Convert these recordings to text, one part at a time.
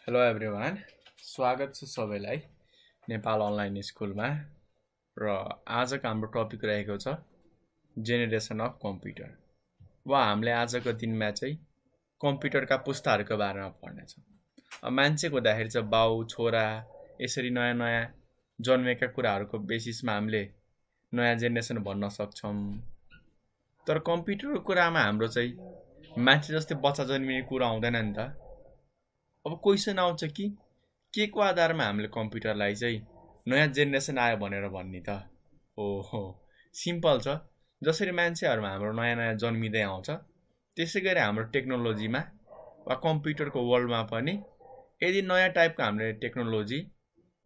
Hello everyone, स्वागत छ सबैलाई नेपाल अनलाइन स्कुलमा। र आजको हाम्रो टपिक रहेको छ जेनेरेसन अफ कम्प्युटर। हामीले आजको दिनमा चाहिँ कम्प्युटरका पुस्ताहरूको बारेमा पढ्नेछौँ। मान्छेको हुँदाखेरि चाहिँ बाउ छोरा यसरी नयाँ नयाँ जन्मेका कुराहरूको बेसिसमा हामीले नयाँ जेनेरेसन भन्न सक्छौँ। तर कम्प्युटरको कुरामा हाम्रो चाहिँ मान्छे जस्तै बच्चा जन्मिने कुरा आउँदैन नि त। अब क्वेसन आउँछ कि के को आधारमा हामीले कम्प्युटरलाई चाहिँ नयाँ जेनेरेसन आयो भनेर भन्ने त हो सिम्पल छ। जसरी मान्छेहरूमा हाम्रो नयाँ नयाँ जन्मिँदै आउँछ त्यसै गरी हाम्रो टेक्नोलोजीमा वा कम्प्युटरको वर्ल्डमा पनि यदि नयाँ टाइपको हामीले टेक्नोलोजी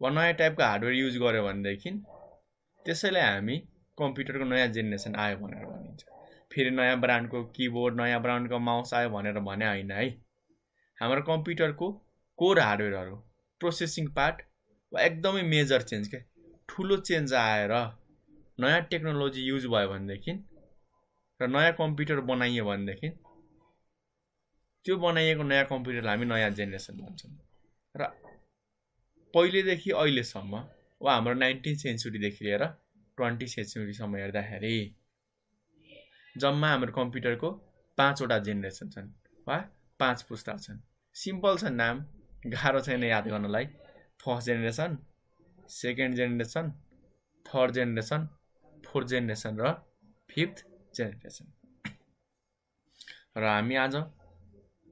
वा नयाँ टाइपको हार्डवेयर युज गर्यो भनेदेखि त्यसैलाई हामी कम्प्युटरको नयाँ जेनेरेसन आयो भनेर भनिन्छ। फेरि नयाँ ब्रान्डको किबोर्ड नयाँ ब्रान्डको माउस आयो भनेर भने होइन है। हाम्रो कम्प्युटरको कोर हार्डवेयरहरू प्रोसेसिङ पार्ट वा एकदमै मेजर चेन्ज के ठुलो चेन्ज आएर नयाँ टेक्नोलोजी युज भयो भनेदेखि र नयाँ कम्प्युटर बनाइयो भनेदेखि त्यो बनाइएको नयाँ कम्प्युटरलाई हामी नयाँ जेनेरेसन भन्छौँ। र पहिलेदेखि अहिलेसम्म वा हाम्रो 19th सेन्चुरीदेखि लिएर 20th सेन्चुरीसम्म हेर्दाखेरि जम्मा हाम्रो कम्प्युटरको 5वटा जेनेरेसन छन् वा 5 पुस्ता छन्। सिम्पल छ नाम, गाह्रो छैन याद गर्नलाई। First generation, second generation, third generation, fourth generation र फिफ्थ जेनेरेसन। र हामी आज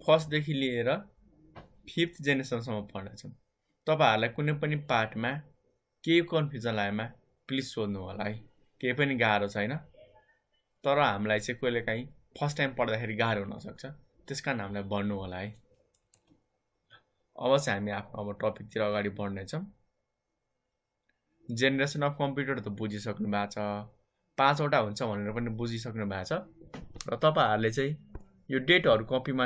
फर्स्टदेखि लिएर फिफ्थ जेनेरेसनसम्म पढ्नेछौँ। तपाईँहरूलाई कुनै पनि पार्टमा केही कन्फ्युजन लागेमा प्लिज सोध्नु होला है। केही पनि गाह्रो छैन, तर हामीलाई चाहिँ कहिलेकाहीँ फर्स्ट टाइम पढ्दाखेरि गाह्रो हुनसक्छ, त्यस कारण हामीलाई भन्नु होला है। अब चाहिँ हामी आफ्नो अब टपिकतिर अगाडि बढ्नेछौँ। जेनेरेसन अफ कम्प्युटर त बुझिसक्नु भएको छ, 5वटा हुन्छ भनेर पनि बुझिसक्नु भएको छ। र तपाईँहरूले चाहिँ यो डेटहरू कपीमा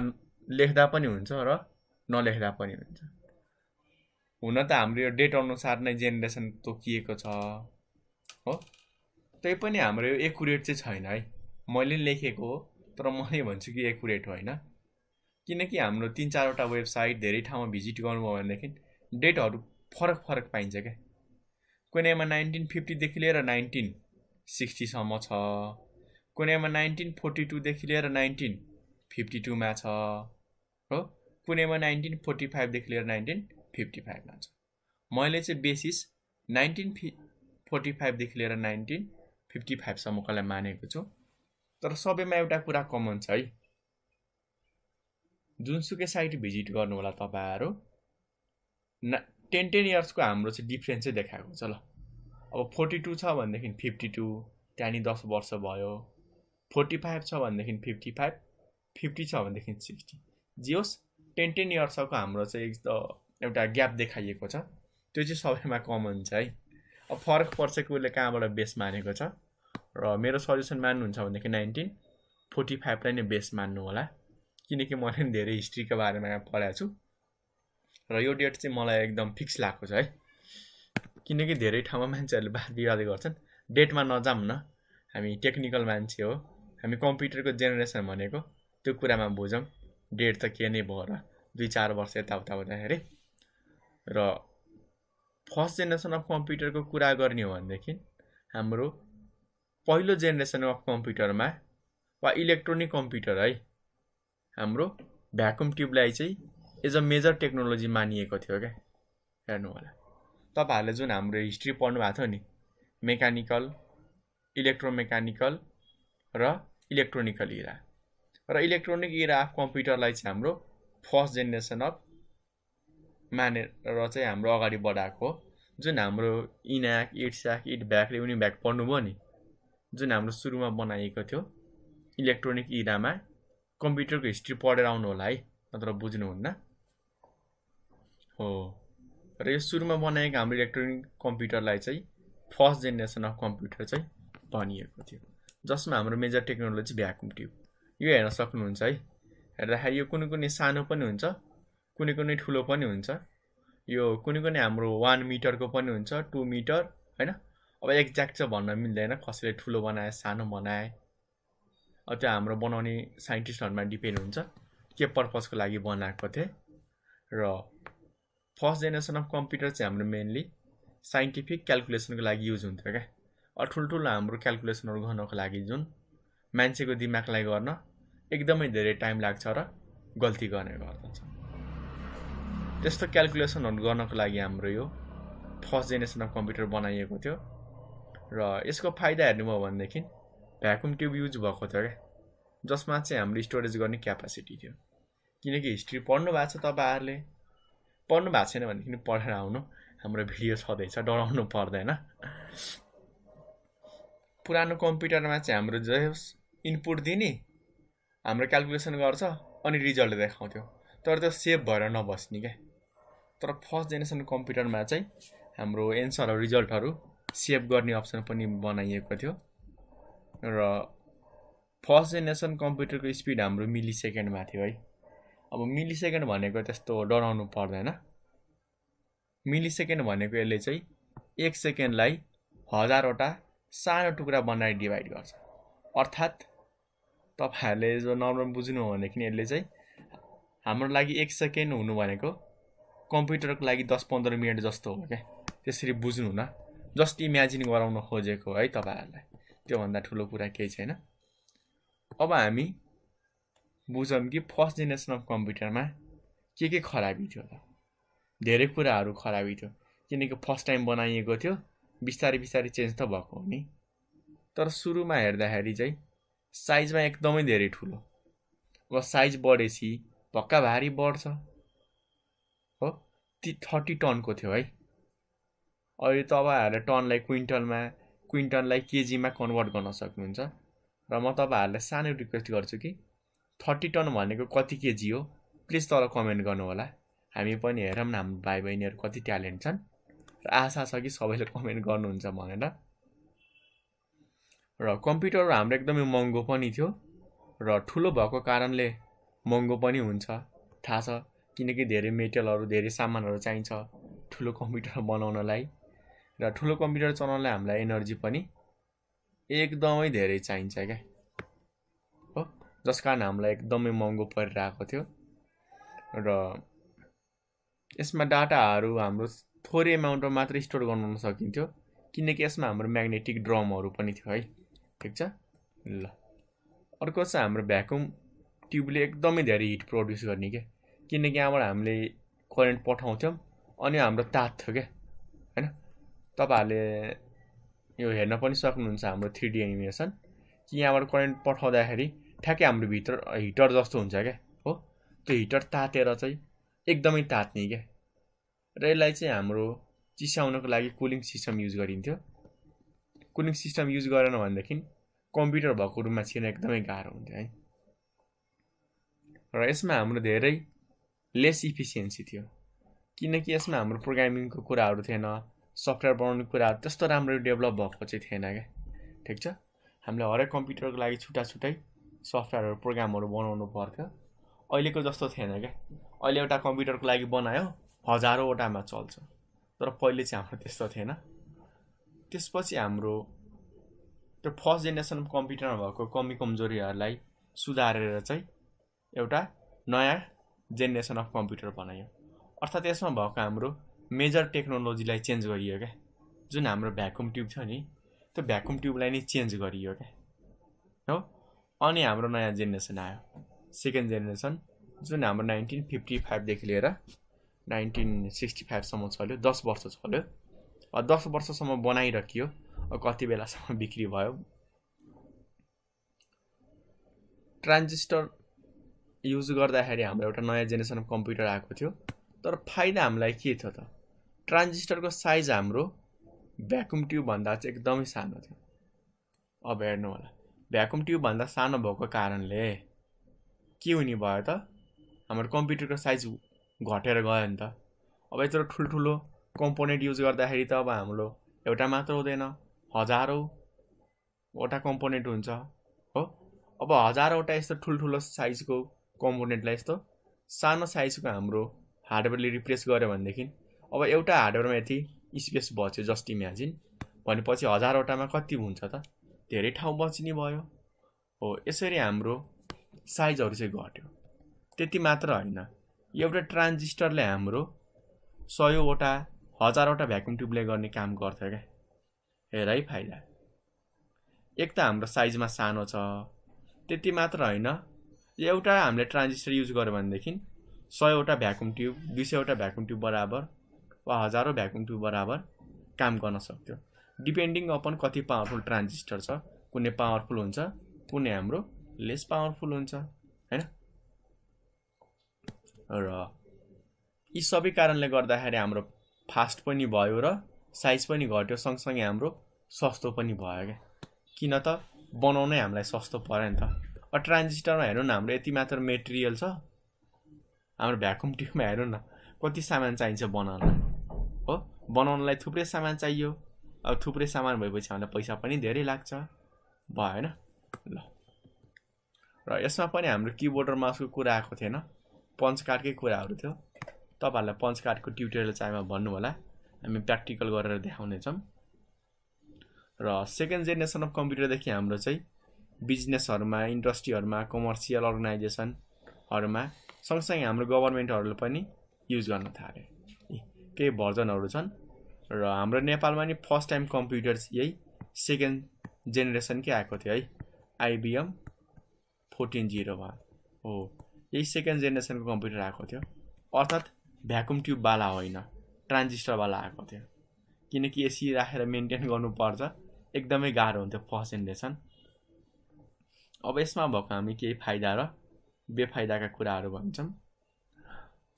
लेख्दा पनि हुन्छ र नलेख्दा पनि हुन्छ। हुन त हाम्रो यो डेट अनुसार नै जेनेरेसन तोकिएको छ हो, त्यही पनि हाम्रो यो एकुरेट चाहिँ छैन है। मैले लेखेको हो तर मैले भन्छु कि एकुरेट होइन, किनकि हाम्रो 3-4वटा वेबसाइट धेरै ठाउँमा भिजिट गर्नुभयो भनेदेखि डेटहरू फरक फरक पाइन्छ क्या। कुनैमा 1950देखि लिएर 1960सम्म छ, कुनैमा 1942देखि लिएर 1952मा छ हो, कुनैमा 1945देखि लिएर 1955मा छ। मैले चाहिँ बेसिस 1945देखि लिएर 1955सम्मकोलाई मानेको छु। तर सबैमा एउटा कुरा कमन छ है, जुनसुकै साइट भिजिट गर्नु होला तपाईँहरू 10 इयर्सको हाम्रो चाहिँ डिफ्रेन्स चाहिँ देखाएको छ। ल अब 42 छ भनेदेखि 52, त्यहाँदेखि 10 वर्ष भयो। 45 छ भनेदेखि 55, 50 छ भनेदेखि 60। जे होस् 10 इयर्सको हाम्रो चाहिँ एउटा ग्याप देखाइएको छ, त्यो चाहिँ सबैमा कमन छ है। अब फरक पर्छ कि उसले कहाँबाट बेस मानेको छ। र मेरो सजेसन मान्नुहुन्छ भनेदेखि 1945लाई नै बेस मान्नु होला, किनकि मैले पनि धेरै हिस्ट्रीको बारेमा पढाएको छु र यो डेट चाहिँ मलाई एकदम फिक्स लागेको छ है। किनकि धेरै ठाउँमा मान्छेहरूले वाद विवाद गर्छन्, डेटमा नजाऊँ न, हामी टेक्निकल मान्छे हो, हामी कम्प्युटरको जेनेरेसन भनेको त्यो कुरामा बुझौँ, डेट त के नै भयो र 2-4 वर्ष यताउता हुँदाखेरि। र फर्स्ट जेनेरेसन अफ कम्प्युटरको कुरा गर्ने हो भनेदेखि हाम्रो पहिलो जेनेरेसन अफ कम्प्युटरमा वा इलेक्ट्रोनिक कम्प्युटर है, हाम्रो भ्याकुम ट्युबलाई चाहिँ एज अ मेजर टेक्नोलोजी मानिएको थियो क्या। हेर्नु होला तपाईँहरूले जुन हाम्रो हिस्ट्री पढ्नु भएको थियो नि, मेकानिकल, इलेक्ट्रोमेकानिकल र इलेक्ट्रोनिकल इरा, र इलेक्ट्रोनिक इरा अफ कम्प्युटरलाई चाहिँ हाम्रो फर्स्ट जेनेरेसन अफ मानेर चाहिँ हाम्रो अगाडि बढाएको। जुन हाम्रो इनाक, इट्स्याक, इटभ्याक र युनिभ्याक पढ्नुभयो नि, जुन हाम्रो सुरुमा बनाइएको थियो इलेक्ट्रोनिक इरामा, कम्प्युटरको हिस्ट्री पढेर आउनु होला है, नत्र बुझ्नुहुन्न हो। र यो सुरुमा बनाएको हाम्रो इलेक्ट्रोनिक कम्प्युटरलाई चाहिँ फर्स्ट जेनेरेसन अफ कम्प्युटर चाहिँ भनिएको थियो, जसमा हाम्रो मेजर टेक्नोलोजी भ्याकुम ट्युब। यो हेर्न सक्नुहुन्छ है। हेर्दाखेरि यो कुनै कुनै सानो पनि हुन्छ, कुनै कुनै ठुलो पनि हुन्छ। यो कुनै कुनै हाम्रो 1 मिटरको पनि हुन्छ, 2 मिटर होइन। अब एक्ज्याक्ट चाहिँ भन्न मिल्दैन, कसैले ठुलो बनाए सानो बनाए, त्यो हाम्रो बनाउने साइन्टिस्टहरूमा डिपेन्ड हुन्छ के पर्पजको लागि बनाएको थिए। र फर्स्ट जेनेरेसन अफ कम्प्युटर चाहिँ हाम्रो मेनली साइन्टिफिक क्यालकुलेसनको लागि युज हुन्थ्यो क्या। ठुल्ठुलो हाम्रो क्यालकुलेसनहरू गर्नको लागि जुन मान्छेको दिमागलाई गर्न एकदमै धेरै टाइम लाग्छ र गल्ती गर्ने गर्दछ। त्यस्तो क्यालकुलेसनहरू गर्नको लागि हाम्रो यो फर्स्ट जेनेरेसन अफ कम्प्युटर बनाइएको थियो। र यसको फाइदा हेर्नुभयो भनेदेखि भ्याकुम ट्युब युज भएको थियो क्या, जसमा चाहिँ हाम्रो स्टोरेज गर्ने क्यापासिटी थियो। किनकि हिस्ट्री पढ्नु भएको छ तपाईँहरूले, पढ्नु भएको छैन भनेदेखि पढेर आउनु, हाम्रो भिडियो छँदैछ, डराउनु पर्दैन। पुरानो कम्प्युटरमा चाहिँ हाम्रो जस इनपुट दिने हाम्रो क्यालकुलेसन गर्छ अनि रिजल्ट देखाउँथ्यो, तर त्यो सेभ भएर नबस्ने क्या। तर फर्स्ट जेनेरेसन कम्प्युटरमा चाहिँ हाम्रो एन्सरहरू रिजल्टहरू सेभ गर्ने अप्सन पनि बनाइएको थियो। र फर्स्ट जेनेरेसन कम्प्युटरको स्पिड हाम्रो मिली सेकेन्डमा थियो है। अब मिली सेकेन्ड भनेको त्यस्तो डराउनु पर्दैन। मिली सेकेन्ड भनेको यसले चाहिँ 1 सेकेन्डलाई 1000वटा सानो टुक्रा बनाएर डिभाइड गर्छ। अर्थात् तपाईँहरूले जो नर्मल बुझ्नु हो भनेदेखि यसले चाहिँ हाम्रो लागि 1 सेकेन्ड हुनु भनेको कम्प्युटरको लागि 10-15 मिनट जस्तो हो क्या। त्यसरी बुझ्नु न, जस्ट इमेजिन गराउन खोजेको है तपाईँहरूलाई, त्योभन्दा ठुलो कुरा केही छैन। अब हामी बुझौँ कि फर्स्ट जेनेरेसन अफ कम्प्युटरमा के खराबी थियो त। धेरै कुराहरू खराबी थियो, किनकि फर्स्ट टाइम बनाइएको थियो, बिस्तारै बिस्तारै चेन्ज त भएको हो नि। तर सुरुमा हेर्दाखेरि चाहिँ साइजमा एकदमै धेरै ठुलो। अब साइज बढेपछि भक्का भारी बढ्छ हो। 30 टनको थियो है। अहिले तपाईँहरूले टनलाई क्विन्टललाई केजीमा कन्भर्ट गर्न सक्नुहुन्छ। र म तपाईँहरूलाई सानो रिक्वेस्ट गर्छु कि 30 टन भनेको कति केजी हो प्लिज तल कमेन्ट गर्नु होला। हामी पनि हेरौँ न हाम्रो भाइ बहिनीहरू कति ट्यालेन्ट छन्, र आशा छ कि सबैले कमेन्ट गर्नुहुन्छ भनेर। र कम्प्युटर हाम्रो एकदमै महँगो पनि थियो, र ठुलो भएको कारणले महँगो पनि हुन्छ थाहा छ, किनकि धेरै मेटेरियलहरू धेरै सामानहरू चाहिन्छ ठुलो कम्प्युटर बनाउनलाई। र ठुलो कम्प्युटर चलाउनलाई हामीलाई एनर्जी पनि एकदमै धेरै चाहिन्छ क्या हो, जस कारण हामीलाई एकदमै महँगो परिरहेको थियो। र यसमा डाटाहरू हाम्रो थोरै एमाउन्टमा मात्र स्टोर गर्न सकिन्थ्यो, किनकि यसमा हाम्रो म्याग्नेटिक ड्रमहरू पनि थियो है। ठिक छ ल। अर्को चाहिँ हाम्रो भ्याकुम ट्युबले एकदमै धेरै हिट प्रड्युस गर्ने क्या, किनकि यहाँबाट हामीले करेन्ट पठाउँथ्यौँ अनि हाम्रो तात्थ्यो क्या होइन। तपाईँहरूले यो हेर्न पनि सक्नुहुन्छ हाम्रो 3D एनिमेसन, कि यहाँबाट करेन्ट पठाउँदाखेरि ठ्याक्कै हाम्रो भित्र हिटर जस्तो हुन्छ क्या हो। त्यो हिटर तातेर चाहिँ एकदमै तात्ने क्या। र यसलाई चाहिँ हाम्रो चिसाउनको लागि कुलिङ सिस्टम युज गरिन्थ्यो। कुलिङ सिस्टम युज गरेन भनेदेखि कम्प्युटर भएको रुममा छिर्न एकदमै गाह्रो हुन्थ्यो है। र यसमा हाम्रो धेरै लेस इफिसियन्सी थियो, किनकि यसमा हाम्रो प्रोग्रामिङको कुराहरू थिएन, सफ्टवेयर बनाउने कुराहरू त्यस्तो राम्रो डेभलप भएको चाहिँ थिएन क्या। ठिक छ, हामीले हरेक कम्प्युटरको लागि छुट्टा छुट्टै सफ्टवेयरहरू प्रोग्रामहरू बनाउनु पर्थ्यो। अहिलेको जस्तो थिएन क्या। अहिले एउटा कम्प्युटरको लागि बनायो हजारौँवटामा चल्छ, तर पहिले चाहिँ हाम्रो त्यस्तो थिएन। त्यसपछि हाम्रो त्यो फर्स्ट जेनेरेसन कम्प्युटरमा भएको कमी कमजोरीहरूलाई सुधारेर चाहिँ एउटा नयाँ जेनेरेसन अफ कम्प्युटर बनायो। अर्थात् यसमा भएको हाम्रो मेजर टेक्नोलोजीलाई चेन्ज गरियो क्या। जुन हाम्रो भ्याकुम ट्युब छ नि, त्यो भ्याकुम ट्युबलाई नै चेन्ज गरियो क्या हो। अनि हाम्रो नयाँ जेनेरेसन आयो, सेकेन्ड जेनेरेसन, जुन हाम्रो 1955देखि लिएर 1965सम्म चल्यो। 10 वर्ष चल्यो। 10 वर्षसम्म बनाइराखियो, कति बेलासम्म बिक्री भयो। ट्रान्जिस्टर युज गर्दाखेरि हाम्रो एउटा नयाँ जेनेरेसन अफ कम्प्युटर आएको थियो। तर फाइदा हामीलाई के थियो त, ट्रान्जिस्टरको साइज हाम्रो भ्याकुम ट्युबभन्दा चाहिँ एकदमै सानो थियो। अब हेर्नु होला, भ्याकुम ट्युबभन्दा सानो भएको कारणले के हुने भयो त, हाम्रो कम्प्युटरको साइज घटेर गयो नि त। अब यत्रो ठुल्ठुलो कम्पोनेन्ट युज गर्दाखेरि त अब हाम्रो एउटा मात्र हुँदैन, हजारौँवटा कम्पोनेन्ट हुन्छ हो। अब हजारौँवटा यस्तो ठुल्ठुलो साइजको कम्पोनेन्टलाई यस्तो सानो साइजको हाम्रो हार्डवेयरले रिप्लेस गर्यो भनेदेखि अब एउटा हार्डवेयरमा यति स्पेस बच्यो, जस्ट इमेजिन भनेपछि हजारवटामा कति हुन्छ त, धेरै ठाउँ बच्ने भयो हो। यसरी हाम्रो साइजहरू चाहिँ घट्यो। त्यति मात्र होइन, एउटा ट्रान्जिस्टरले हाम्रो 100वटा 1000वटा भ्याकुम ट्युबले गर्ने काम गर्थ्यो क्या। हेर है फाइदा। एक त हाम्रो साइजमा सानो छ, त्यति मात्र होइन, एउटा हामीले ट्रान्जिस्टर युज गर्यो भनेदेखि 100वटा भ्याकुम ट्युब, 200वटा भ्याकुम ट्युब बराबर वा हजारौँ भ्याकुम ट्युब बराबर काम गर्न सक्थ्यो, डिपेन्डिङ अपन कति पावरफुल ट्रान्जिस्टर छ। कुनै पावरफुल हुन्छ, कुनै हाम्रो लेस पावरफुल हुन्छ, हैन। र यी सबै कारणले गर्दाखेरि हाम्रो फास्ट पनि भयो र साइज पनि घट्यो, सँगसँगै हाम्रो सस्तो पनि भयो क्या। किन त बनाउनै हामीलाई सस्तो पर्यो नि त। ट्रान्जिस्टरमा हेर्नु न, हाम्रो यति मात्र मेटेरियल छ, हाम्रो भ्याकुम ट्युबमा हेर्नु न कति सामान चाहिन्छ बनाउनलाई, हो। बनाउनलाई थुप्रै सामान चाहियो, अब थुप्रै सामान भएपछि हामीलाई पैसा पनि धेरै लाग्छ, भयो होइन। ल र यसमा पनि हाम्रो किबोर्ड र माउसको कुरा आएको थिएन, पञ्च कार्डकै कुराहरू थियो। तपाईँहरूलाई पञ्च कार्डको ट्युटोरियल चाहिएमा भन्नु होला, हामी प्र्याक्टिकल गरेर देखाउनेछौँ। र सेकेन्ड जेनेरेसन अफ कम्प्युटरदेखि हाम्रो चाहिँ बिजनेसहरूमा, इन्डस्ट्रीहरूमा, कमर्सियल अर्गनाइजेसनहरूमा, सँगसँगै हाम्रो गभर्मेन्टहरूले पनि युज गर्न थाले। केही भर्जनहरू छन् र हाम्रो नेपालमा नि फर्स्ट टाइम कम्प्युटर यही सेकेन्ड जेनेरेसनकै आएको थियो है, IBM 1401 हो। यही सेकेन्ड जेनेरेसनको कम्प्युटर आएको थियो, अर्थात् भ्याकुम ट्युबवाला होइन, ट्रान्जिस्टरवाला आएको थियो। किनकि एसी राखेर मेन्टेन गर्नुपर्छ, एकदमै गाह्रो हुन्थ्यो फर्स्ट जेनेरेसन। अब यसमा भएको हामी केही फाइदा र बेफाइदाका कुराहरू भन्छौँ।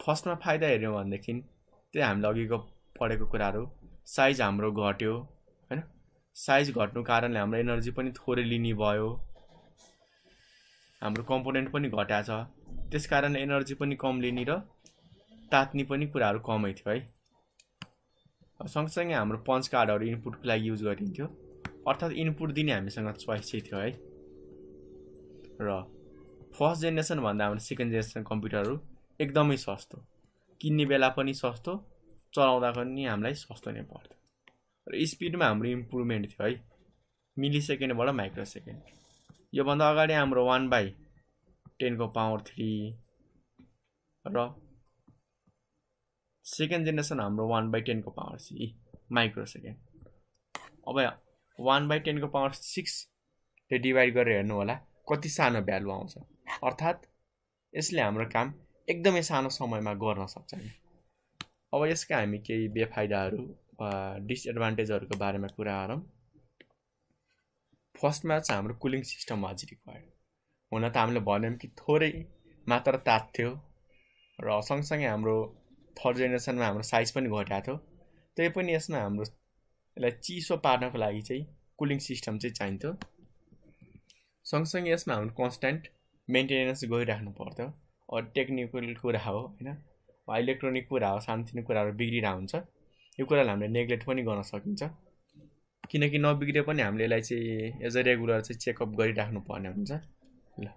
फर्स्टमा फाइदा हेऱ्यौँ भनेदेखि त्यही हामीले अघिको पढेको कुराहरू, साइज हाम्रो घट्यो हैन। साइज घट्नु कारणले हाम्रो एनर्जी पनि थोरै लिने भयो, हाम्रो कम्पोनेन्ट पनि घटाएको छ, त्यसकारण एनर्जी पनि कम लिने र तात्ने पनि कुराहरू कमै थियो है। सँगसँगै हाम्रो पञ्च कार्डहरू इनपुटको लागि युज गरिन्थ्यो, अर्थात् इनपुट दिने हामीसँग चोइस चाहिँ थियो है। र फर्स्ट जेनेरेसन भन्दा हाम्रो सेकेन्ड जेनेरेसन कम्प्युटरहरू एकदमै सस्तो, किन्ने बेला पनि सस्तो, चलाउँदा पनि हामीलाई सस्तो नै पर्थ्यो। र स्पिडमा हाम्रो इम्प्रुभमेन्ट थियो है, मिली सेकेन्डबाट माइक्रो सेकेन्ड। योभन्दा अगाडि हाम्रो 1/10⁻³ र सेकेन्ड जेनेरेसन हाम्रो 1/10⁻³ माइक्रो सेकेन्ड। अब 1/10⁻6ले डिभाइड गरेर हेर्नु होला कति सानो भ्यालु आउँछ, अर्थात् यसले हाम्रो काम एकदमै सानो समयमा गर्न सक्छ। अब यसका हामी केही बेफाइदाहरू वा डिसएडभान्टेजहरूको बारेमा कुरा गरौँ। फर्स्टमा चाहिँ हाम्रो कुलिङ सिस्टम अझ रिक्वायर्ड। हुन त हामीले भन्यौँ कि थोरै मात्र तात्थ्यो र सँगसँगै हाम्रो थर्ड जेनेरेसनमा हाम्रो साइज पनि घटाएको थियो, त्यही पनि यसमा हाम्रो यसलाई चिसो पार्नको लागि चाहिँ कुलिङ सिस्टम चाहिँ चाहिन्थ्यो। सँगसँगै यसमा हाम्रो कन्स्ट्यान्ट मेन्टेनेन्स गरिराख्नु पर्थ्यो। अब टेक्निकल कुरा हो होइन, वा इलेक्ट्रोनिक कुरा हो, सानोतिनो कुराहरू बिग्रिरहेको हुन्छ, यो कुरालाई हामीले नेग्लेक्ट पनि गर्न सकिन्छ। किनकि नबिग्रे पनि हामीले यसलाई चाहिँ एज अ रेगुलर चाहिँ चेकअप गरिराख्नु पर्ने हुन्छ। ल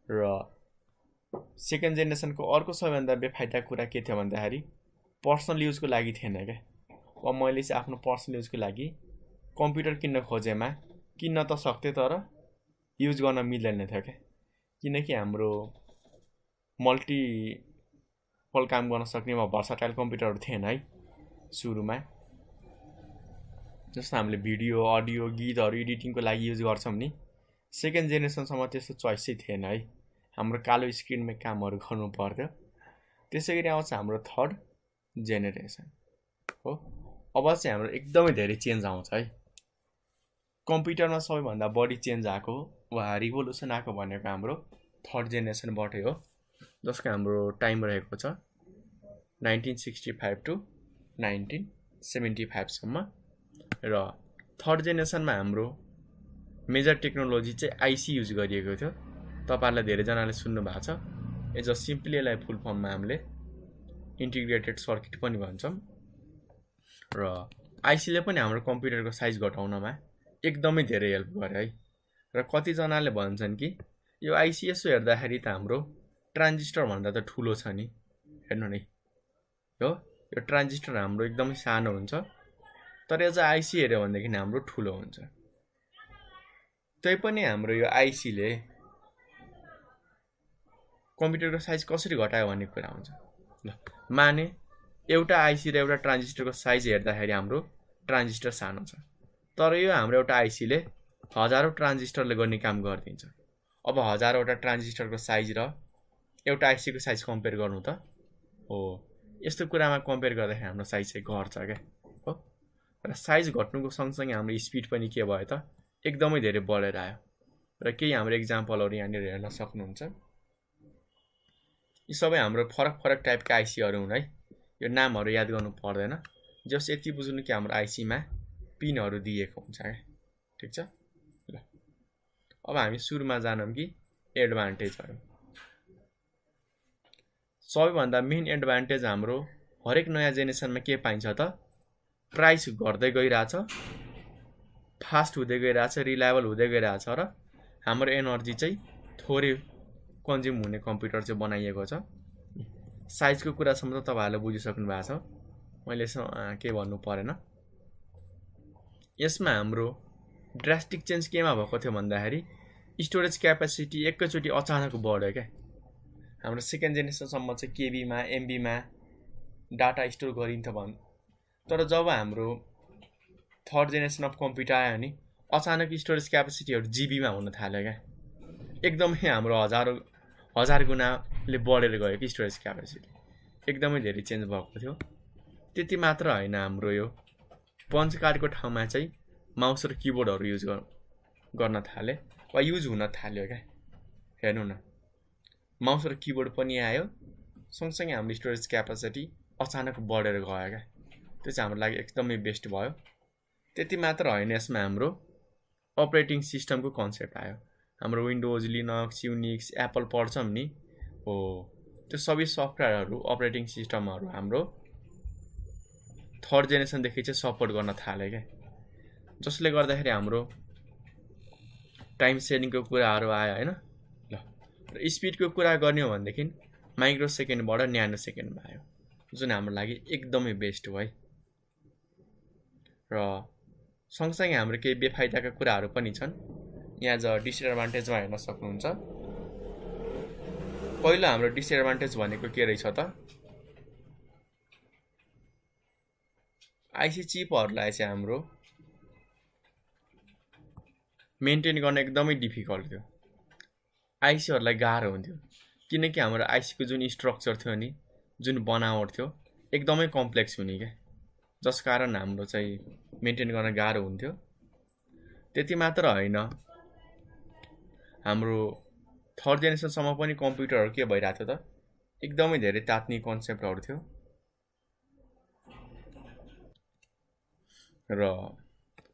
र सेकेन्ड जेनेरेसनको अर्को सबैभन्दा बेफाइदा कुरा के थियो भन्दाखेरि पर्सनल युजको लागि थिएन क्या। अब मैले चाहिँ आफ्नो पर्सनल युजको लागि कम्प्युटर किन्न खोजेमा किन्न त सक्थेँ, तर युज गर्न मिल्दैन थियो क्या। किनकि हाम्रो मल्टिपल काम गर्न सक्ने वा भर्साटाइल कम्प्युटरहरू थिएन है सुरुमा। जस्तो हामीले भिडियो, अडियो, गीतहरू एडिटिङको लागि युज गर्छौँ नि, सेकेन्ड जेनेरेसनसम्म त्यस्तो चोइस चाहिँ थिएन है। हाम्रो कालो स्क्रिनमै कामहरू गर्नु पर्थ्यो। त्यसै गरी आउँछ हाम्रो थर्ड जेनेरेसन हो। अब चाहिँ हाम्रो एकदमै धेरै चेन्ज आउँछ है। कम्प्युटरमा सबैभन्दा बढी चेन्ज आएको वा रिभोल्युसन आएको भनेको हाम्रो थर्ड जेनेरेसनबाटै हो, जसको हाम्रो टाइम रहेको छ 1965 to 1975सम्म। र थर्ड जेनेरेसनमा हाम्रो मेजर टेक्नोलोजी चाहिँ आइसी युज गरिएको थियो। तपाईँहरूलाई धेरैजनाले सुन्नु भएको छ। एज अ सिम्पली यसलाई फुल फर्ममा हामीले इन्टिग्रेटेड सर्किट पनि भन्छौँ। र आइसीले पनि हाम्रो कम्प्युटरको साइज घटाउनमा एकदमै धेरै हेल्प गर्यो है। र कतिजनाले भन्छन् कि यो आइसी यसो हेर्दाखेरि त हाम्रो ट्रान्जिस्टर भन्दा त ठुलो छ नि, हेर्नु नै हो, यो ट्रान्जिस्टर हाम्रो एकदमै सानो हुन्छ, तर एज अ आइसी हेऱ्यो भनेदेखि हाम्रो ठुलो हुन्छ। त्यही पनि हाम्रो यो आइसीले कम्प्युटरको साइज कसरी घटायो भन्ने कुरा हुन्छ। ल माने एउटा आइसी र एउटा ट्रान्जिस्टरको साइज हेर्दाखेरि हाम्रो ट्रान्जिस्टर सानो छ, तर यो हाम्रो एउटा आइसीले हजारौं ट्रान्जिस्टरले गर्ने काम गरिदिन्छ। अब हजारौंवटा ट्रान्जिस्टरको साइज र एउटा आइसीको साइज कम्पेयर गर्नु त हो, यस्तो कुरामा कम्पेयर गर्दाखेरि हाम्रो साइज चाहिँ घट्छ क्या हो। र साइज घट्नुको सँगसँगै हाम्रो स्पिड पनि के भयो त एकदमै धेरै बढेर आयो। र केही हाम्रो एक्जाम्पलहरू यहाँनिर हेर्न सक्नुहुन्छ। यी सबै हाम्रो फरक फरक टाइपका आइसीहरू हुन् है, यो नामहरू याद गर्नु पर्दैन, जस यति बुझ्नु कि हाम्रो आइसीमा पिनहरू दिएको हुन्छ क्या, ठिक छ। ल अब हामी सुरुमा जानौँ कि एडभान्टेजहरू। सबैभन्दा मेन एडभान्टेज हाम्रो हरेक नयाँ जेनेरेसनमा के पाइन्छ त प्राइस घट्दै गइरहेछ, फास्ट हुँदै गइरहेछ, रिलायबल हुँदै गइरहेछ र हाम्रो एनर्जी चाहिँ थोरै कन्ज्युम हुने कम्प्युटर चाहिँ बनाइएको छ। साइजको कुरासम्म त तपाईँहरूले बुझिसक्नु भएको छ, मैले के भन्नु परेन। यसमा हाम्रो ड्रास्टिक चेन्ज केमा भएको थियो भन्दाखेरि स्टोरेज क्यापेसिटी एकैचोटि अचानक बढ्यो क्या। हाम्रो सेकेन्ड जेनेरेसनसम्म चाहिँ केबीमा एमबीमा डाटा स्टोर गरिन्थ्यो तर जब हाम्रो थर्ड जेनेरेसन अफ कम्प्युटर आयो नि अचानक स्टोरेज क्यापेसिटीहरू जिबीमा हुन थाल्यो क्या। एकदमै हाम्रो हजार गुणाले बढेर गयो कि स्टोरेज क्यापेसिटी, एकदमै धेरै चेन्ज भएको थियो। त्यति मात्र होइन, हाम्रो यो पञ्च कार्डको ठाउँमा चाहिँ माउस र किबोर्डहरू युज गर्न थाले वा युज हुन थाल्यो क्या। हेर्नु न, माउस र किबोर्ड पनि आयो, सँगसँगै हाम्रो स्टोरेज क्यापेसिटी अचानक बढेर गयो क्या। त्यो चाहिँ हाम्रो लागि एकदमै बेस्ट भयो। त्यति मात्र होइन, यसमा हाम्रो अपरेटिङ सिस्टमको कन्सेप्ट आयो। हाम्रो विन्डोज, लिनक्स, युनिक्स, एप्पल पढ्छौँ नि हो, त्यो सबै सफ्टवेयरहरू अपरेटिङ सिस्टमहरू हाम्रो थर्ड जेनेरेसनदेखि चाहिँ सपोर्ट गर्न थाल्यो क्या, जसले गर्दाखेरि हाम्रो टाइम सेयरिङको कुराहरू आयो होइन। ल र स्पिडको कुरा गर्ने हो भनेदेखि माइक्रो सेकेन्डबाट न्यानो सेकेन्डमा आयो, जुन हाम्रो लागि एकदमै बेस्ट हो है। र सँगसँगै हाम्रो केही बेफाइदाका कुराहरू पनि छन्, यहाँ डिसएडभान्टेजमा हेर्न सक्नुहुन्छ। पहिलो हाम्रो डिसएडभान्टेज भनेको के रहेछ त आइसी चिपहरूलाई चाहिँ हाम्रो मेन्टेन गर्न एकदमै डिफिकल्ट थियो, आइसीहरूलाई गाह्रो हुन्थ्यो, किनकि हाम्रो आइसीको जुन स्ट्रक्चर थियो नि, जुन बनावट थियो एकदमै कम्प्लेक्स हुने क्या, जस कारण हाम्रो चाहिँ मेन्टेन गर्न गाह्रो हुन्थ्यो। त्यति मात्र होइन, हाम्रो थर्ड जेनेरेसनसम्म पनि कम्प्युटरहरू के भइरहेको थियो त एकदमै धेरै तात्ने कन्सेप्टहरू थियो। र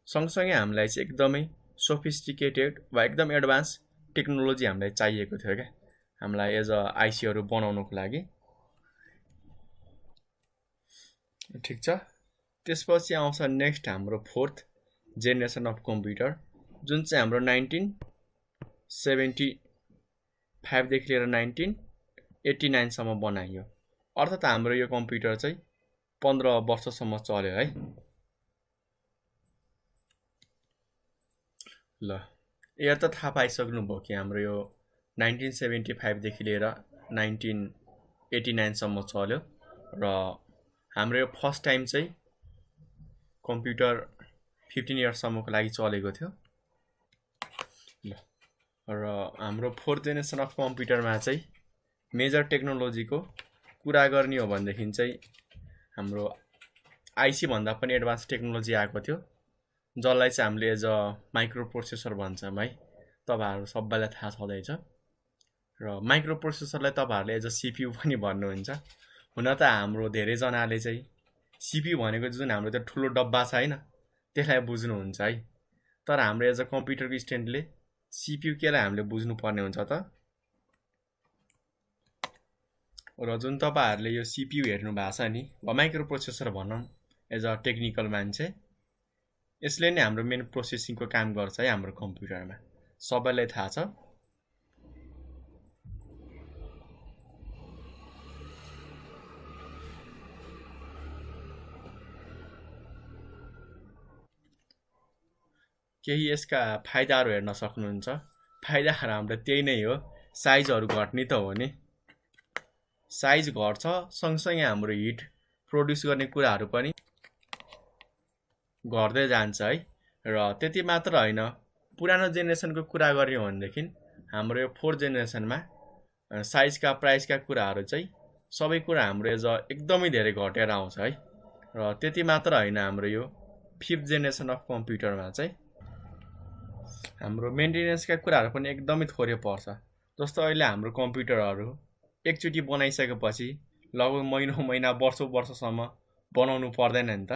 सँगसँगै हामीलाई चाहिँ एकदमै सोफिस्टिकेटेड वा एकदम एडभान्स टेक्नोलोजी हामीलाई चाहिएको थियो क्या, हामीलाई एज अ आइसीहरू बनाउनको लागि, ठिक छ। त्यसपछि आउँछ नेक्स्ट हाम्रो फोर्थ जेनेरेसन अफ कम्प्युटर, जुन चाहिँ हाम्रो 1975देखि लिएर 1989सम्म बनाइयो। अर्थात् हाम्रो यो कम्प्युटर चाहिँ 15 वर्षसम्म चल्यो है। ल यो त थाहा पाइसक्नुभयो कि हाम्रो यो 1975देखि लिएर 1989सम्म चल्यो र हाम्रो यो फर्स्ट टाइम चाहिँ कम्प्युटर 15 इयर्ससम्मको लागि चलेको थियो। ल र हाम्रो फोर्थ जेनेरेसन अफ कम्प्युटरमा चाहिँ मेजर टेक्नोलोजीको कुरा गर्ने हो भनेदेखि चाहिँ हाम्रो आइसी भन्दा पनि एडभान्स टेक्नोलोजी आएको थियो, जसलाई चाहिँ हामीले एज अ माइक्रो प्रोसेसर भन्छौँ है, तपाईँहरू सबैलाई थाहा छँदैछ। र माइक्रो प्रोसेसरलाई तपाईँहरूले एज अ सिपियु पनि भन्नुहुन्छ। हुन त हाम्रो धेरैजनाले चाहिँ सिपियु भनेको जुन हाम्रो त्यो ठुलो डब्बा छ होइन त्यसलाई बुझ्नुहुन्छ है, तर हाम्रो एज अ कम्प्युटरको स्टुडेन्टले सिपियु केलाई हामीले बुझ्नुपर्ने हुन्छ त। र जुन तपाईँहरूले यो सिपियु हेर्नु भएको छ नि, वा माइक्रो प्रोसेसर भनौँ एज अ टेक्निकल मान्छे, यसले नै हाम्रो मेन प्रोसेसिङको काम गर्छ है हाम्रो कम्प्युटरमा, सबैलाई थाहा छ। केही यसका फाइदाहरू हेर्न सक्नुहुन्छ। फाइदाहरू हाम्रो त्यही नै हो, साइजहरू घट्ने त हो नि, साइज घट्छ, सँगसँगै हाम्रो हिट प्रोड्युस गर्ने कुराहरू पनि घट्दै जान्छ है। र त्यति मात्र होइन, पुरानो जेनेरेसनको कुरा गर्यो भनेदेखि हाम्रो यो 4th जेनेरेसनमा साइजका प्राइसका कुराहरू चाहिँ सबै कुरा हाम्रो एज एकदमै धेरै घटेर आउँछ है। र त्यति मात्र होइन, हाम्रो यो 5th जेनेरेसन अफ कम्प्युटरमा चाहिँ हाम्रो मेन्टेनेन्सका कुराहरू पनि एकदमै थोरै पर्छ। जस्तो अहिले हाम्रो कम्प्युटरहरू एकचोटि बनाइसकेपछि लगभग महिना वर्षसम्म बनाउनु पर्दैन नि त,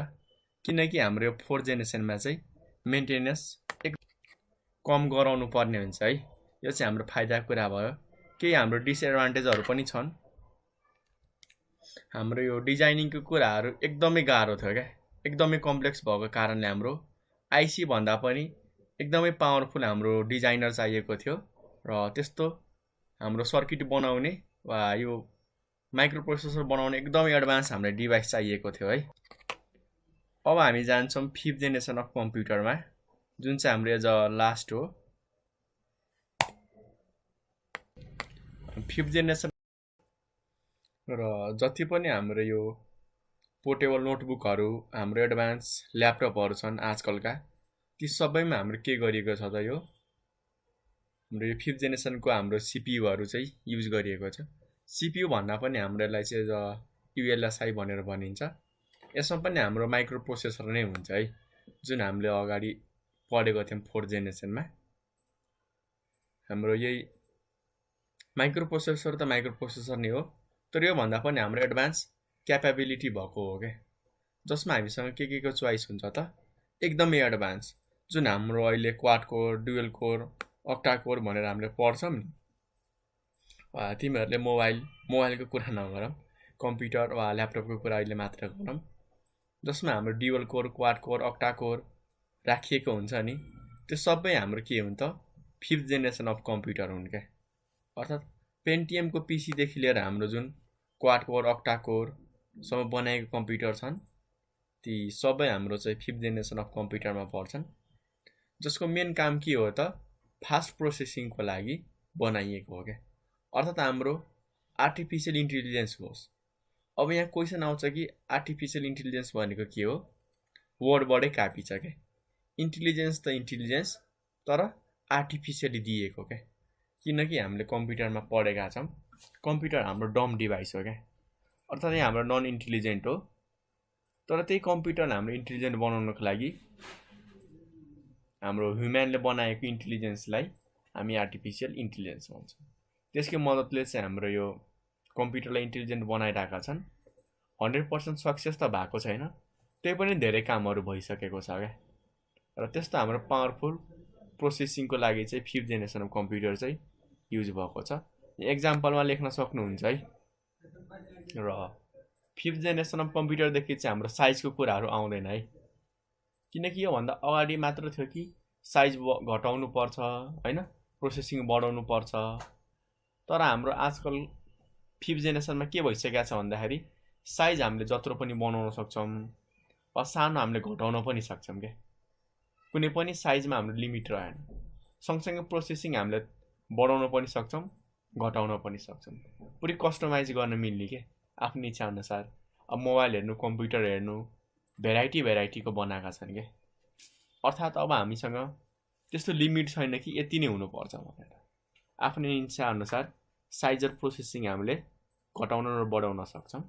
किनकि हाम्रो यो 4th जेनेरेसनमा चाहिँ मेन्टेनेन्स एक कम गराउनु पर्ने हुन्छ है। यो चाहिँ हाम्रो फाइदाको कुरा भयो। केही हाम्रो डिसएडभान्टेजहरू पनि छन्। हाम्रो यो डिजाइनिङको कुराहरू एकदमै गाह्रो थियो क्या, एकदमै कम्प्लेक्स भएको कारणले हाम्रो आइसी भन्दा पनि एकदमै पावरफुल हाम्रो डिजाइनर चाहिएको थियो। र त्यस्तो हाम्रो सर्किट बनाउने वा यो माइक्रो प्रोसेसर बनाउने एकदमै एडभान्स हाम्रो डिभाइस चाहिएको थियो है। अब हामी जान्छौँ 5th जेनेरेसन अफ कम्प्युटरमा, जुन चाहिँ हाम्रो एज लास्ट हो। 5th जेनेरेसन र जति पनि हाम्रो यो पोर्टेबल नोटबुकहरू, हाम्रो एडभान्स ल्यापटपहरू छन् आजकलका, ती सबैमा हाम्रो के गरिएको छ त, यो हाम्रो यो 5th जेनेरेसनको हाम्रो सिपियुहरू चाहिँ युज गरिएको छ। सिपियु भन्दा पनि हाम्रोलाई चाहिँ युएलएसआई भनेर भनिन्छ। यसमा पनि हाम्रो माइक्रो प्रोसेसर नै हुन्छ है, जुन हामीले अगाडि पढेको थियौँ 4th जेनेरेसनमा। हाम्रो यही माइक्रो प्रोसेसर त माइक्रो प्रोसेसर नै हो, तर योभन्दा पनि हाम्रो एडभान्स क्यापेबिलिटी भएको हो क्या, जसमा हामीसँग के को चोइस हुन्छ त, एकदमै एडभान्स, जुन हाम्रो अहिले quad core, dual core, octa core भनेर हामीले पढ्छौँ नि। तिमीहरूले मोबाइलको कुरा नगरौँ, कम्प्युटर वा ल्यापटपको कुरा अहिले मात्र गरौँ, जसमा हाम्रो dual core, quad core, octa core राखिएको हुन्छ नि। त्यो सबै हाम्रो के हुन्छ, 5th जेनेरेसन अफ कम्प्युटर हुन् क्या। अर्थात् पेन्टियमको पिसीदेखि लिएर हाम्रो जुन क्वाड कोर, अक्टा कोरसम्म बनाएको कम्प्युटर छन्, ती सबै हाम्रो चाहिँ 5th जेनेरेसन अफ कम्प्युटरमा पर्छन्, जसको मेन काम के हो त, फास्ट प्रोसेसिङको लागि बनाइएको हो क्या। अर्थात् हाम्रो आर्टिफिसियल इन्टेलिजेन्स होस्। अब यहाँ क्वेसन आउँछ कि आर्टिफिसियल इन्टेलिजेन्स भनेको के हो? वर्डबाटै कापी छ क्या। इन्टेलिजेन्स त इन्टेलिजेन्स, तर आर्टिफिसियली दिएको क्या। किनकि हामीले कम्प्युटरमा पढेका छौँ, कम्प्युटर हाम्रो डम डिभाइस हो क्या। अर्थात् यहाँ हाम्रो नन इन्टेलिजेन्ट हो, तर त्यही कम्प्युटरलाई हाम्रो इन्टेलिजेन्ट बनाउनको लागि हाम्रो ह्युम्यानले बनाएको इन्टेलिजेन्सलाई हामी आर्टिफिसियल इन्टेलिजेन्स भन्छौँ। त्यसको मद्दतले चाहिँ हाम्रो यो कम्प्युटरलाई इन्टेलिजेन्ट बनाइरहेका छन्। 100% सक्सेस त भएको छैन, त्यही पनि धेरै कामहरू भइसकेको छ क्या। र त्यस्तो हाम्रो पावरफुल प्रोसेसिङको लागि चाहिँ 5th जेनेरेसन अफ कम्प्युटर चाहिँ युज भएको छ। एक्जाम्पलमा लेख्न सक्नुहुन्छ है। र 5th जेनेरेसन अफ कम्प्युटरदेखि चाहिँ हाम्रो साइजको कुराहरू आउँदैन है, किनकि योभन्दा अगाडि मात्र थियो कि साइज घटाउनु पर्छ होइन, प्रोसेसिङ बढाउनु पर्छ। तर हाम्रो आजकल 5th जेनेरेसनमा के भइसकेको छ भन्दाखेरि साइज हामीले जत्रो पनि बनाउन सक्छौँ, वा सानो हामीले घटाउन पनि सक्छौँ क्या। कुनै पनि साइजमा हाम्रो लिमिट रहेन। सँगसँगै प्रोसेसिङ हामीले बढाउन पनि सक्छौँ, घटाउन पनि सक्छौँ। पुरै कस्टमाइज गर्न मिल्ने के, आफ्नो इच्छा अनुसार। अब मोबाइल हेर्नु, कम्प्युटर हेर्नु, भेराइटीको बनाएका छन् क्या। अर्थात् अब हामीसँग त्यस्तो लिमिट छैन कि यति नै हुनुपर्छ भनेर। आफ्नो इच्छा अनुसार साइज र प्रोसेसिङ हामीले घटाउन र बढाउन सक्छौँ।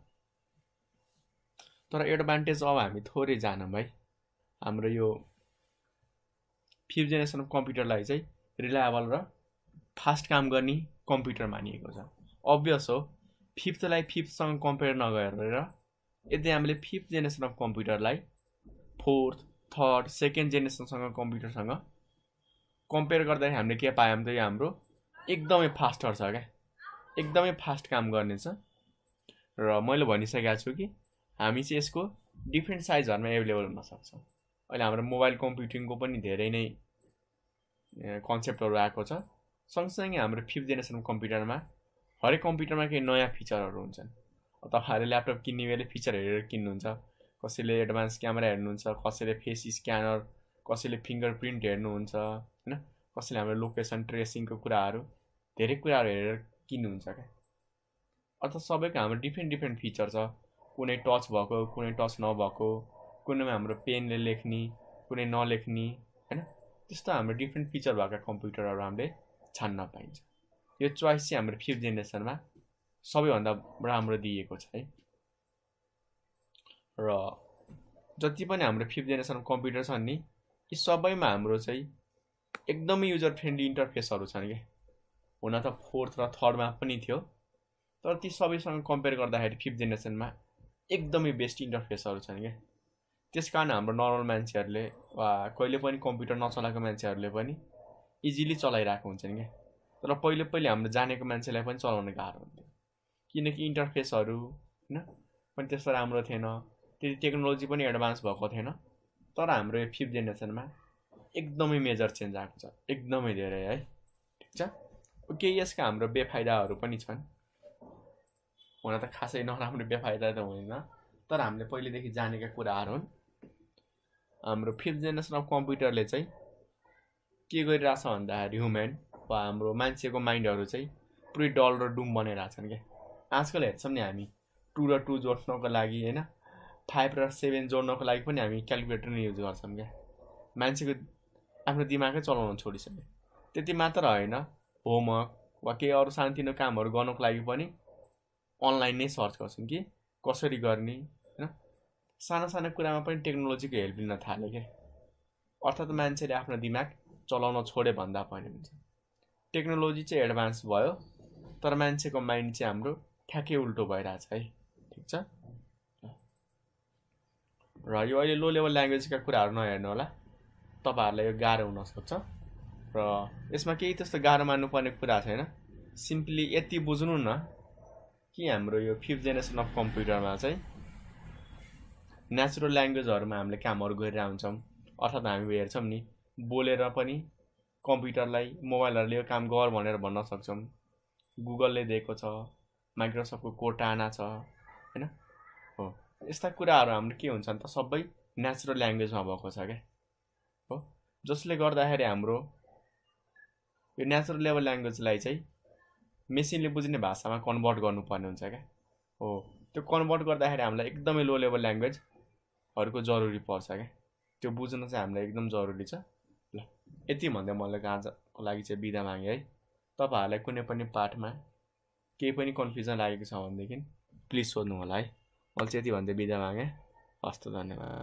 तर एडभान्टेज अब हामी थोरै जानौँ है। हाम्रो यो 5th जेनेरेसन अफ कम्प्युटरलाई चाहिँ रिलायबल र फास्ट काम गर्ने कम्प्युटर मानिएको छ। अभियस हो, 5thलाई 5thसँग कम्पेयर नगरेर यदि हामीले 5th जेनेरेसन अफ कम्प्युटरलाई 4th, 3rd, 2nd जेनेरेसनसँग कम्प्युटरसँग कम्पेयर गर्दाखेरि हामीले के पायौँ त, यो हाम्रो एकदमै फास्टर छ क्या, एकदमै फास्ट काम गर्नेछ। र मैले भनिसकेको छु कि हामी चाहिँ यसको डिफ्रेन्ट साइजहरूमा एभाइलेबल हुन सक्छौँ। अहिले हाम्रो मोबाइल कम्प्युटिङको पनि धेरै नै कन्सेप्टहरू आएको छ। सँगसँगै हाम्रो 5th जेनेरेसन कम्प्युटरमा हरेक कम्प्युटरमा केही नयाँ फिचरहरू हुन्छन्। तपाईँहरूले ल्यापटप किन्ने बेला फिचर हेरेर किन्नुहुन्छ। कसैले एडभान्स क्यामेरा हेर्नुहुन्छ, कसैले फेस स्क्यानर, कसैले फिङ्गरप्रिन्ट हेर्नुहुन्छ होइन, कसैले हाम्रो लोकेसन ट्रेसिङको कुराहरू, धेरै कुराहरू हेरेर किन्नुहुन्छ क्या। अर्थात् सबैको हाम्रो डिफ्रेन्ट फिचर छ। कुनै टच भएको कुनै टच नभएको, कुनैमा हाम्रो पेनले लेख्ने कुनै नलेख्ने हैन, त्यस्तो हाम्रो डिफ्रेन्ट फिचर भएका कम्प्युटरहरू हामीले छान्न पाइन्छ। यो चोइस चाहिँ हाम्रो 5th जेनेरेसनमा सबैभन्दा राम्रो दिएको छ है। र जति पनि हाम्रो 5th जेनेरेसन कम्प्युटर छन् नि, यी सबैमा हाम्रो चाहिँ एकदमै युजर फ्रेन्डली इन्टरफेसहरू छन् के। हुन त 4th र 3rd मा पनि थियो, तर ती सबैसँग कम्पेयर गर्दाखेरि 5th जेनेरेसनमा एकदमै बेस्ट इन्टरफेसहरू छन् के। त्यसकारण हाम्रो नर्मल मान्छेहरूले वा कहिले पनि कम्प्युटर नचलाएको मान्छेहरूले पनि इजिली चलाइरहेको हुन्छन् के। तर पहिले पहिले हाम्रो जानेको मान्छेलाई पनि चलाउन गाह्रो हुन्थ्यो, किनकि इन्टरफेसहरू हैन पनि त्यस्तो राम्रो थिएन, त्यति टेक्नोलोजी पनि एडभान्स भएको थिएन। तर हाम्रो यो 5th जेनेरेसनमा एकदमै मेजर चेन्ज आएको छ, एकदमै धेरै है। ठिक छ, केही यसका हाम्रो बेफाइदाहरू पनि छन्। हुन त खासै नराम्रो बेफाइदा त हुँदैन, तर हामीले पहिलेदेखि जानेका कुराहरू हुन्। हाम्रो 5th जेनेरेसन अफ कम्प्युटरले चाहिँ के गरिरहेछ भन्दाखेरि ह्युमन वा हाम्रो मान्छेको माइन्डहरू चाहिँ पुरै डल र डुम बनाइरहेछन् क्या। आजकल हेर्छौँ नि हामी 2 र 2 जोड्नको लागि हैन, 5 र 7 जोड्नको लागि पनि हामी क्यालकुलेटर नै युज गर्छौँ क्या। मान्छेको आफ्नो दिमागै चलाउन छोडिसक्यो। त्यति मात्र होइन, होमवर्क वा केही अरू सानोतिनो कामहरू गर्नको लागि पनि अनलाइन नै सर्च गर्छौँ कि कसरी गर्ने हैन। साना साना कुरामा पनि टेक्नोलोजीको हेल्प लिन थाल्यो क्या। अर्थात् मान्छेले आफ्नो दिमाग चलाउन छोडे भन्दा पनि हुन्छ। टेक्नोलोजी चाहिँ एडभान्स भयो, तर मान्छेको माइन्ड चाहिँ हाम्रो ठ्याक्कै उल्टो भइरहेछ है। ठिक छ, र यो अहिले लो लेभल ल्याङ्ग्वेजका कुराहरू नहेर्नु होला, तपाईँहरूलाई यो गाह्रो हुनसक्छ। र यसमा केही त्यस्तो गाह्रो मान्नुपर्ने कुरा छैन, सिम्पली यति बुझ्नु न कि हाम्रो यो 5th जेनेरेसन अफ कम्प्युटरमा चाहिँ नेचुरल ल्याङ्ग्वेजहरूमा हामीले कामहरू गरिरहेको हुन्छौँ। अर्थात् हामी हेर्छौँ नि, बोलेर पनि कम्प्युटरलाई मोबाइलहरूले यो काम गर भनेर भन्न सक्छौँ। गुगलले दिएको छ, माइक्रोसफ्टको कोर्टाना छ हैन। हो, यस्ता कुराहरू हाम्रो के हुन्छन् त सबै नेचुरल ल्याङ्ग्वेजमा भएको छ क्या। हो, जसले गर्दाखेरि हाम्रो यो नेचुरल लेभल ल्याङ्ग्वेजलाई चाहिँ मेसिनले बुझ्ने भाषामा कन्भर्ट गर्नुपर्ने हुन्छ क्या। हो, त्यो कन्भर्ट गर्दाखेरि हामीलाई एकदमै लो लेभल ल्याङ्ग्वेजहरूको जरुरी पर्छ क्या। त्यो बुझ्न चाहिँ हामीलाई एकदम जरुरी छ। ल, यति भन्दै मैले आजको लागि चाहिँ बिदा मागेँ है। तपाईँहरूलाई कुनै पनि पाठमा केही पनि कन्फ्युजन लागेको छ भनेदेखि प्लिज सोध्नु होला है। मैले चाहिँ यति भन्दै बिदा मागेँ। हस्त, धन्यवाद।